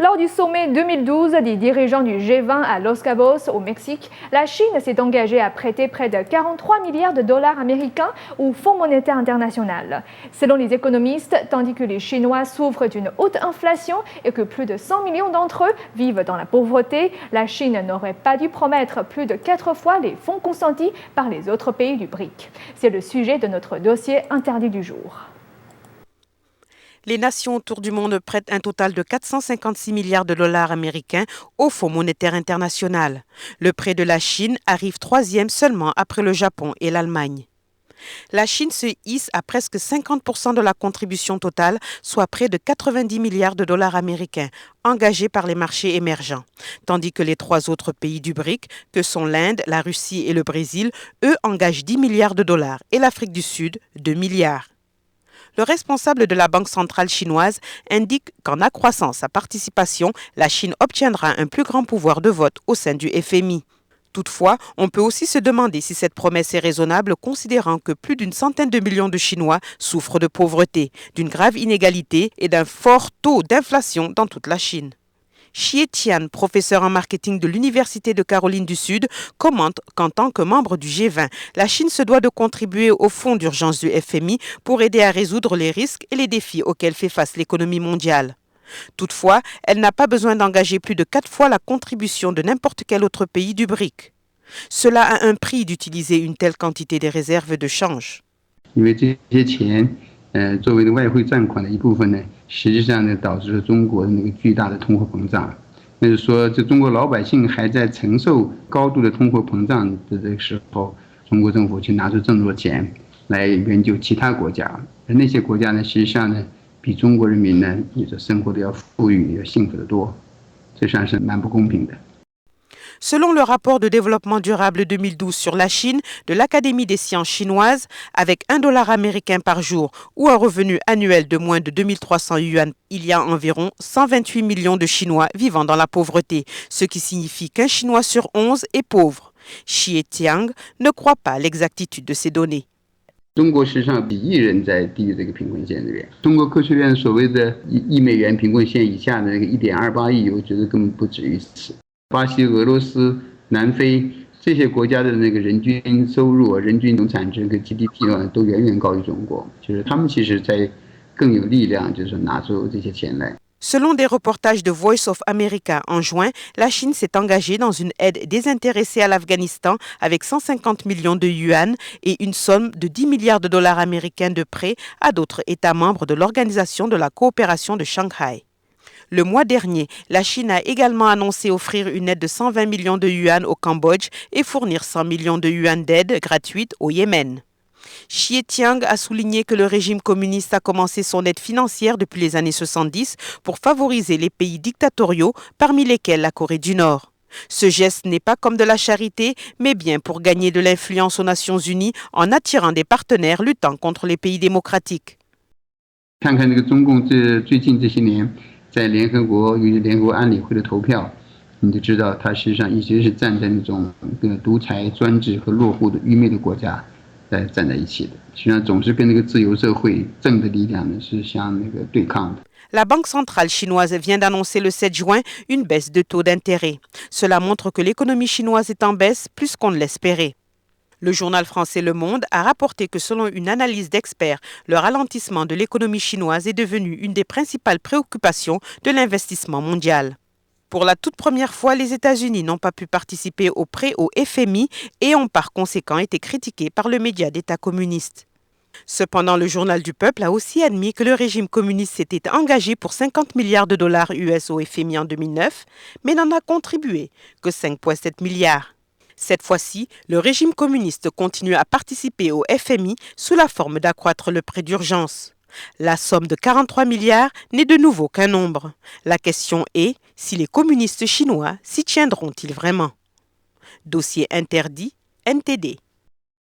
Lors du sommet 2012 des dirigeants du G20 à Los Cabos, au Mexique, la Chine s'est engagée à prêter près de 43 milliards de dollars américains au Fonds monétaire international. Selon les économistes, tandis que les Chinois souffrent d'une haute inflation et que plus de 100 millions d'entre eux vivent dans la pauvreté, la Chine n'aurait pas dû promettre plus de 4 fois les fonds consentis par les autres pays du BRIC. C'est le sujet de notre dossier interdit du jour. Les nations autour du monde prêtent un total de 456 milliards de dollars américains au Fonds monétaire international. Le prêt de la Chine arrive troisième seulement après le Japon et l'Allemagne. La Chine se hisse à presque 50% de la contribution totale, soit près de 90 milliards de dollars américains, engagés par les marchés émergents. Tandis que les 3 autres pays du BRIC, que sont l'Inde, la Russie et le Brésil, eux engagent 10 milliards de dollars et l'Afrique du Sud, 2 milliards. Le responsable de la Banque centrale chinoise indique qu'en accroissant sa participation, la Chine obtiendra un plus grand pouvoir de vote au sein du FMI. Toutefois, on peut aussi se demander si cette promesse est raisonnable considérant que plus d'une centaine de millions de Chinois souffrent de pauvreté, d'une grave inégalité et d'un fort taux d'inflation dans toute la Chine. Xie Tian, professeur en marketing de l'Université de Caroline du Sud, commente qu'en tant que membre du G20, la Chine se doit de contribuer au fonds d'urgence du FMI pour aider à résoudre les risques et les défis auxquels fait face l'économie mondiale. Toutefois, elle n'a pas besoin d'engager plus de 4 fois la contribution de n'importe quel autre pays du BRIC. Cela a un prix d'utiliser une telle quantité de réserves de change. 作为的外汇占款的一部分呢，实际上呢导致了中国的那个巨大的通货膨胀。那就是说，这中国老百姓还在承受高度的通货膨胀的这个时候，中国政府去拿出这么多钱来援救其他国家，而那些国家呢，实际上呢比中国人民呢，也是生活的要富裕、要幸福得多，这算是蛮不公平的。 Selon le rapport de développement durable 2012 sur la Chine de l'Académie des sciences chinoises, avec $1 américain par jour ou un revenu annuel de moins de 2300 yuan, il y a environ 128 millions de Chinois vivant dans la pauvreté, ce qui signifie qu'un Chinois sur 11 est pauvre. Xie Tiang ne croit pas à l'exactitude de ces données. 中国实际上比1亿人在低这个贫困线这边。中国科学院所谓的1亿美元贫困线以下的那个1.28亿，我觉得根本不止于此。 巴西、俄罗斯、南非这些国家的那个人均收入、人均总产值和 GDP 呢，都远远高于中国。就是他们其实在更有力量，就是拿出这些钱来。 Selon des reportages de Voice of America en juin, la Chine s'est engagée dans une aide désintéressée à l'Afghanistan avec 150 millions de yuan et une somme de 10 milliards de dollars américains de prêts à d'autres États membres de l'Organisation de la coopération de Shanghai. Le mois dernier, la Chine a également annoncé offrir une aide de 120 millions de yuan au Cambodge et fournir 100 millions de yuan d'aide gratuite au Yémen. Xie Tiang a souligné que le régime communiste a commencé son aide financière depuis les années 70 pour favoriser les pays dictatoriaux, parmi lesquels la Corée du Nord. Ce geste n'est pas comme de la charité, mais bien pour gagner de l'influence aux Nations Unies en attirant des partenaires luttant contre les pays démocratiques. 看看这个中共最近这些年。 在联合国与联合国安理会的投票，你就知道它实际上一直是站在那种独裁、专制和落后的愚昧的国家来站在一起的。实际上总是跟那个自由社会正的力量呢是相那个对抗的。 La Banque centrale chinoise vient d'annoncer le 7 juin une baisse de taux d'intérêt. Cela montre que l'économie chinoise est en baisse plus qu'on ne l'espérait. Le journal français Le Monde a rapporté que selon une analyse d'experts, le ralentissement de l'économie chinoise est devenu une des principales préoccupations de l'investissement mondial. Pour la toute première fois, les États-Unis n'ont pas pu participer au prêt au FMI et ont par conséquent été critiqués par le média d'État communiste. Cependant, le journal du peuple a aussi admis que le régime communiste s'était engagé pour 50 milliards de dollars US au FMI en 2009, mais n'en a contribué que 5,7 milliards. Cette fois-ci, le régime communiste continue à participer au FMI sous la forme d'accroître le prêt d'urgence. La somme de 43 milliards n'est de nouveau qu'un nombre. La question est si les communistes chinois s'y tiendront-ils vraiment. Dossier interdit, NTD.